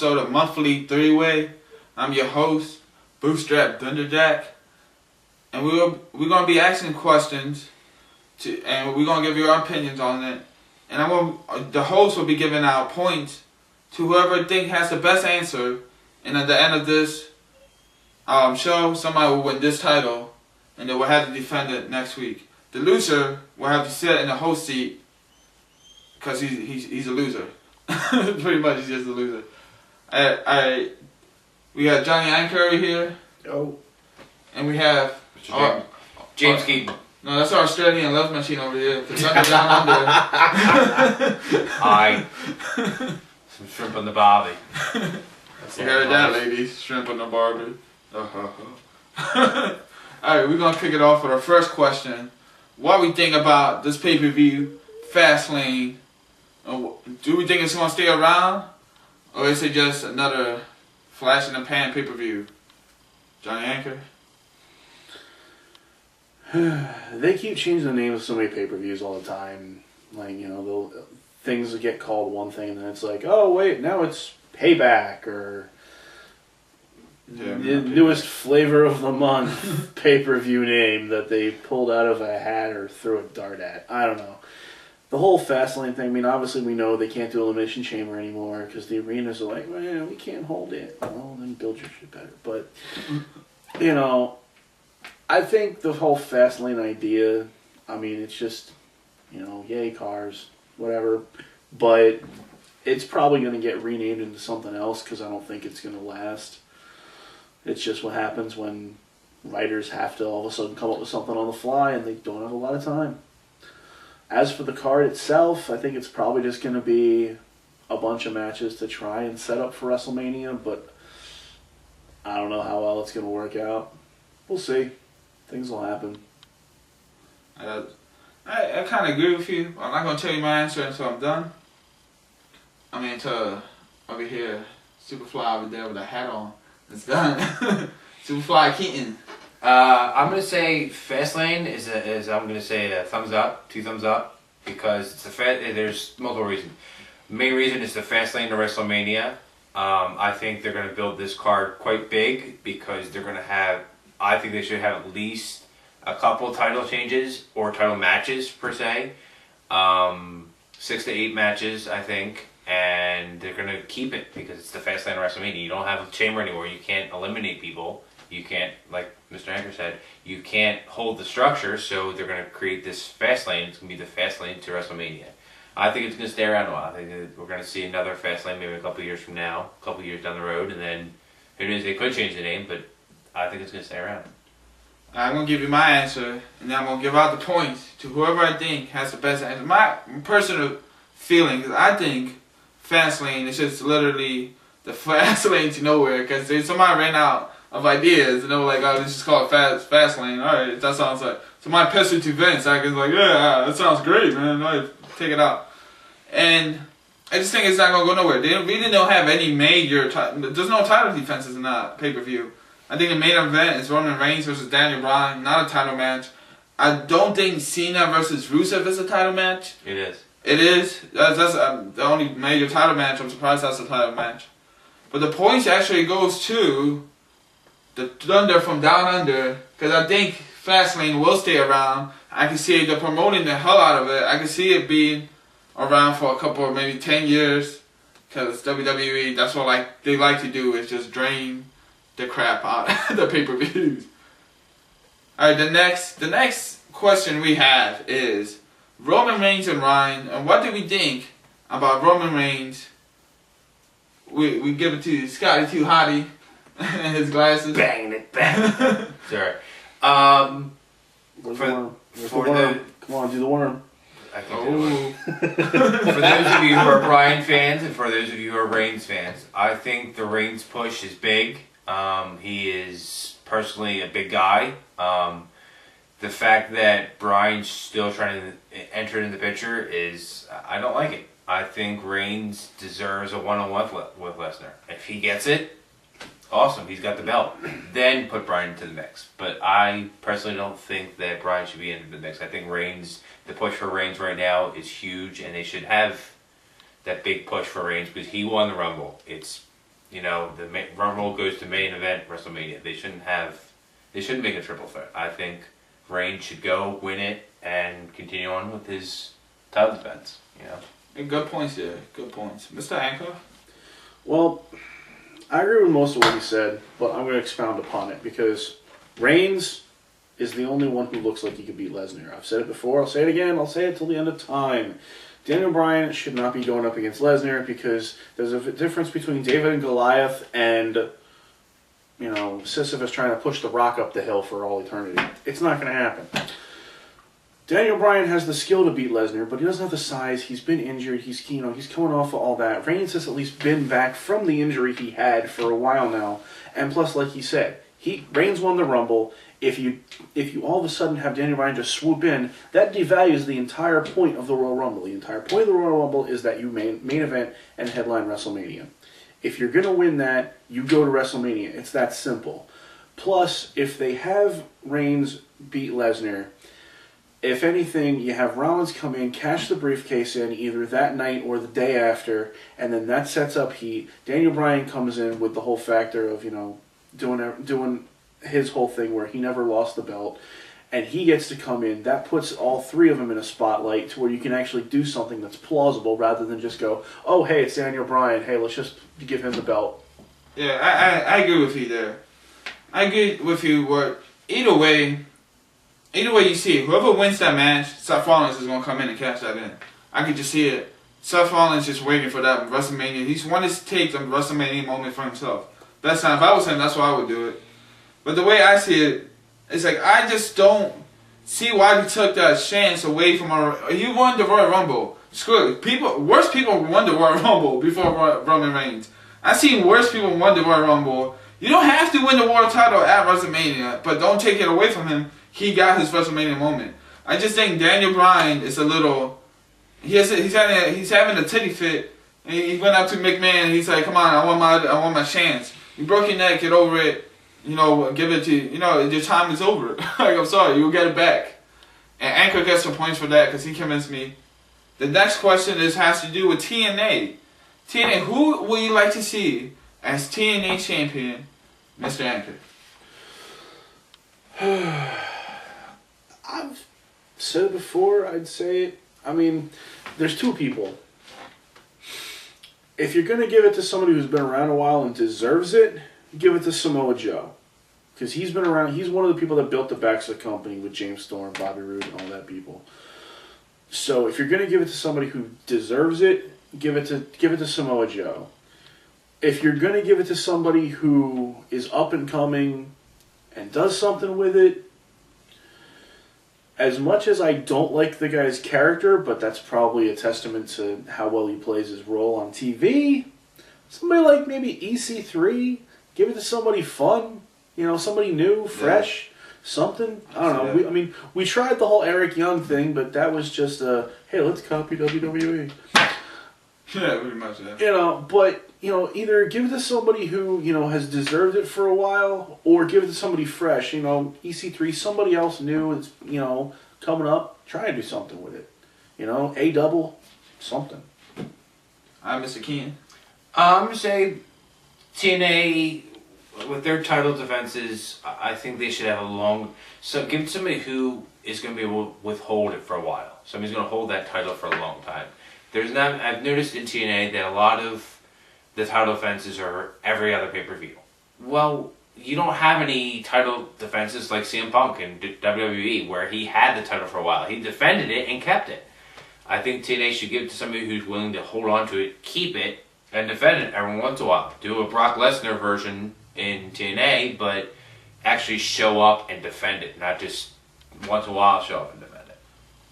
episode of Monthly Three-Way. I'm your host, Bootstrap Dunderjack, and we're gonna be asking questions, and we're gonna give you our opinions on it. And the host will be giving out points to whoever has the best answer, and at the end of this show, somebody will win this title, and they will have to defend it next week. The loser will have to sit in the host seat because he's a loser. Pretty much, he's just a loser. We got Johnny Anchor here. Oh. And we have James Keaton. No, that's our Australian love machine over here. Down under. Aye. Some shrimp on the barbie. You heard that, ladies? Shrimp on the barbie. Alright, we're gonna kick it off with our first question. What we think about this pay-per-view, Fastlane? Do we think it's gonna stay around, or is it just another flash in the pan pay-per-view? Johnny Anchor? They keep changing the names of so many pay-per-views all the time. Like, things get called one thing, and then it's like, oh wait, now it's Payback, or the newest flavor of the month pay-per-view name that they pulled out of a hat or threw a dart at. I don't know. The whole Fastlane thing, I mean, obviously we know they can't do Elimination Chamber anymore because the arenas are like, well, we can't hold it. Well, then build your shit better. But, I think the whole Fastlane idea, I mean, it's just, yay, cars, whatever. But it's probably going to get renamed into something else because I don't think it's going to last. It's just what happens when writers have to all of a sudden come up with something on the fly and they don't have a lot of time. As for the card itself, I think it's probably just going to be a bunch of matches to try and set up for WrestleMania, but I don't know how well it's going to work out. We'll see. Things will happen. I kind of agree with you. I'm not going to tell you my answer until I'm done. I mean, until over here, Superfly over there with a hat on. It's done. Superfly Keaton. I'm gonna say Fastlane is I'm gonna say a thumbs up, 2 thumbs up, because it's there's multiple reasons. The main reason is the Fastlane to WrestleMania. I think they're gonna build this card quite big because they're gonna have. I think they should have at least a couple title changes or title matches per se, 6 to 8 matches I think, and they're gonna keep it because it's the Fastlane to WrestleMania. You don't have a chamber anymore. You can't eliminate people. You can't, like Mr. Anchor said, you can't hold the structure, so they're going to create this Fastlane. It's going to be the Fastlane to WrestleMania. I think it's going to stay around a while. I think that we're going to see another Fastlane maybe a couple years from now, a couple years down the road, and then who knows, they could change the name, but I think it's going to stay around. I'm going to give you my answer, and then I'm going to give out the points to whoever I think has the best answer. My personal feeling is I think Fastlane is just literally the Fastlane to nowhere, because somebody ran out of ideas, and they were like, oh, let's just call it Fastlane. Alright, that sounds like. So my pitch to Vince, I was like, yeah, that sounds great, man. Alright, take it out. And I just think it's not going to go nowhere. They really don't have any major, there's no title defenses in that pay-per-view. I think the main event is Roman Reigns versus Daniel Bryan, not a title match. I don't think Cena versus Rusev is a title match. It is. It is. That's the only major title match. I'm surprised that's a title match. But the points actually goes to the Thunder from Down Under, because I think Fastlane will stay around. I can see they're promoting the hell out of it. I can see it being around for a couple of maybe 10 years, because WWE, that's what they like to do, is just drain the crap out of the pay-per-views. Alright, the next question we have is Roman Reigns and Ryan, and what do we think about Roman Reigns? We give it to Scotty Too Hottie and his glasses. Bang it, bang. Sorry. Where's the worm? Come on, do the worm. I can do it. For those of you who are Bryan fans and for those of you who are Reigns fans, I think the Reigns push is big. He is personally a big guy. The fact that Bryan's still trying to enter in the picture is, I don't like it. I think Reigns deserves a one-on-one with Lesnar. If he gets it, awesome, he's got the belt. Then put Bryan into the mix. But I personally don't think that Bryan should be into the mix. I think the push for Reigns right now is huge, and they should have that big push for Reigns because he won the Rumble. It's the Rumble goes to main event WrestleMania. They shouldn't make a triple threat. I think Reigns should go win it and continue on with his title defense. Good points there. Good points, Mr. Anchor. Well, I agree with most of what he said, but I'm going to expound upon it because Reigns is the only one who looks like he could beat Lesnar. I've said it before. I'll say it again. I'll say it till the end of time. Daniel Bryan should not be going up against Lesnar because there's a difference between David and Goliath and, Sisyphus trying to push the rock up the hill for all eternity. It's not going to happen. Daniel Bryan has the skill to beat Lesnar, but he doesn't have the size. He's been injured. He's coming off of all that. Reigns has at least been back from the injury he had for a while now. And plus, like he said, Reigns won the Rumble. If you all of a sudden have Daniel Bryan just swoop in, that devalues the entire point of the Royal Rumble. The entire point of the Royal Rumble is that you main event and headline WrestleMania. If you're going to win that, you go to WrestleMania. It's that simple. Plus, if they have Reigns beat Lesnar, if anything, you have Rollins come in, cash the briefcase in either that night or the day after, and then that sets up heat. Daniel Bryan comes in with the whole factor of, doing his whole thing where he never lost the belt, and he gets to come in. That puts all three of them in a spotlight to where you can actually do something that's plausible rather than just go, oh, hey, it's Daniel Bryan. Hey, let's just give him the belt. Yeah, I agree with you there. I agree with you where either way you see it, whoever wins that match, Seth Rollins is going to come in and cash that in. I could just see it. Seth Rollins just waiting for that WrestleMania. He's wanted to take the WrestleMania moment for himself. Best time. If I was him, that's why I would do it. But the way I see it, it's like I just don't see why he took that chance away from he won the Royal Rumble. Screw it. Worse people won the Royal Rumble before Roman Reigns. I've seen worse people won the Royal Rumble. You don't have to win the world title at WrestleMania, but don't take it away from him. He got his WrestleMania moment. I just think Daniel Bryan is a little. He's having a titty fit, and he went up to McMahon. And he's like, "Come on, I want my chance. You broke your neck, get over it. Give it to you. Your time is over. Like, I'm sorry, you'll get it back." And Anchor gets some points for that because he convinced me. The next question has to do with TNA. TNA, who would you like to see as TNA champion, Mr. Anchor? I've said it before, I'd say it. I mean, there's two people. If you're going to give it to somebody who's been around a while and deserves it, give it to Samoa Joe. Because he's been around, he's one of the people that built the Baxter Company with James Storm, Bobby Roode, and all that people. So if you're going to give it to somebody who deserves it, give it to Samoa Joe. If you're going to give it to somebody who is up and coming and does something with it, as much as I don't like the guy's character, but that's probably a testament to how well he plays his role on TV, somebody like maybe EC3, give it to somebody fun, somebody new, fresh, something. I don't know. We tried the whole Eric Young thing, but that was just hey, let's copy WWE. Yeah, pretty much, yeah. But, either give it to somebody who, has deserved it for a while, or give it to somebody fresh. EC3, somebody else new is, coming up, try and do something with it. A-double, something. I'm Mr. Keenan. I'm going to say TNA, with their title defenses, I think they should have give it to somebody who is going to be able to withhold it for a while. Somebody's going to hold that title for a long time. I've noticed in TNA that a lot of the title defenses are every other pay-per-view. Well, you don't have any title defenses like CM Punk in WWE where he had the title for a while. He defended it and kept it. I think TNA should give it to somebody who's willing to hold on to it, keep it, and defend it every once in a while. Do a Brock Lesnar version in TNA, but actually show up and defend it, not just once in a while show up and defend it.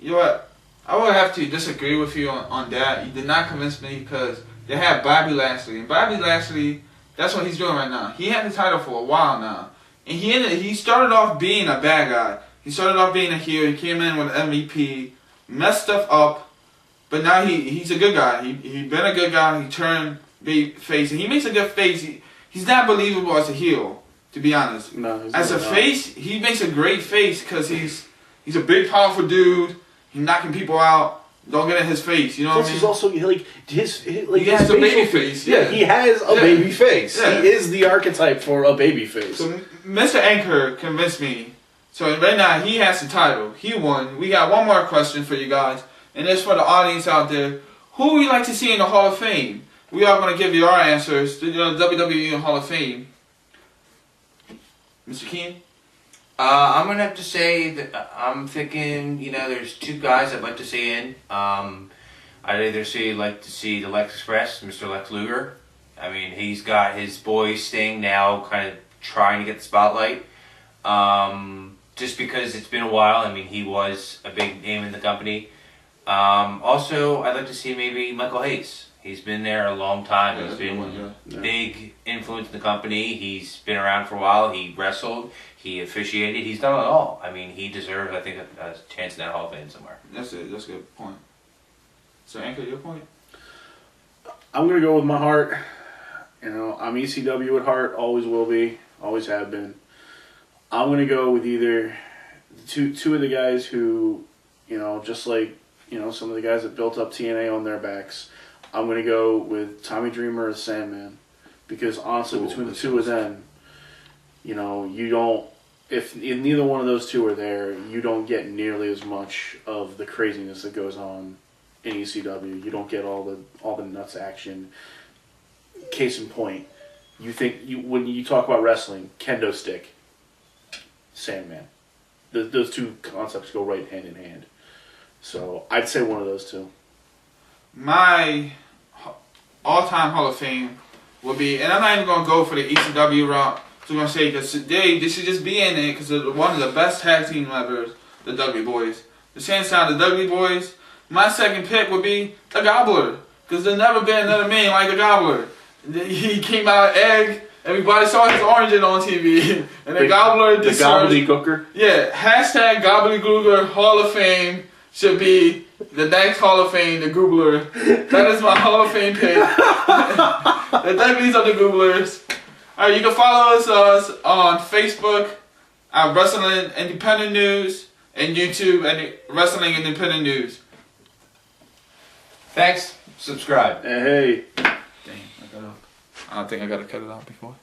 You know what? I would have to disagree with you on that. You did not convince me because they have Bobby Lashley. And Bobby Lashley, that's what he's doing right now. He had the title for a while now. And he started off being a bad guy. He started off being a heel. He came in with MVP, messed stuff up. But now he's a good guy. He's been a good guy. He turned face. And he makes a good face. He's not believable as a heel, to be honest. No, as a face, he makes a great face because he's a big, powerful dude. He's knocking people out. Don't get in his face. You know what I mean? He's also like his like he has his a baby facial- face. Yeah, Yeah. he has a Yeah. baby face. Yeah. He is the archetype for a baby face. So Mr. Anchor convinced me. So right now he has the title. He won. We got one more question for you guys, and it's for the audience out there. Who would you like to see in the Hall of Fame? We are going to give you our answers to the WWE Hall of Fame. Mr. Keen? I'm gonna have to say that I'm thinking, you know, there's two guys I'd like to see in. I'd either like to see the Lex Express, Mr. Lex Luger. I mean, he's got his boy Sting now, kind of trying to get the spotlight. Just because it's been a while. I mean, he was a big name in the company. Also, I'd like to see maybe Michael Hayes. He's been there a long time. Yeah, He's been yeah. big influence in the company. He's been around for a while. He wrestled. He officiated. He's done it all. I mean, he deserves, I think, a chance in that Hall of Fame somewhere. That's it. That's a good point. So, Anchor, your point? I'm gonna go with my heart. You know, I'm ECW at heart. Always will be. Always have been. I'm gonna go with either two of the guys who, you know, just like, you know, some of the guys that built up TNA on their backs. I'm going to go with Tommy Dreamer or Sandman. Because honestly, between the two of them, you know, you don't, if neither one of those two are there, you don't get nearly as much of the craziness that goes on in ECW. You don't get all the nuts action. Case in point, when you talk about wrestling, kendo stick, Sandman. Those two concepts go right hand in hand. So I'd say one of those two. My all-time Hall of Fame will be, and I'm not even going to go for the ECW route. So I'm going to say that they should just be in it because they're one of the best tag team members, the Dudley Boys. The same sound, the Dudley Boys. My second pick would be the Gobbler because there's never been another man like the Gobbler. He came out egg. Everybody saw his origin on TV. And the Gobbler The Gobbledygooker? Yeah, hashtag Gobbledygooker Hall of Fame should be the next Hall of Fame, the Goobler. That is my Hall of Fame pick. The Dudleys are the Gooblers. Alright, you can follow us on Facebook at Wrestling Independent News and YouTube at Wrestling Independent News. Thanks. Subscribe. Hey. Dang, I don't think I got to cut it out before.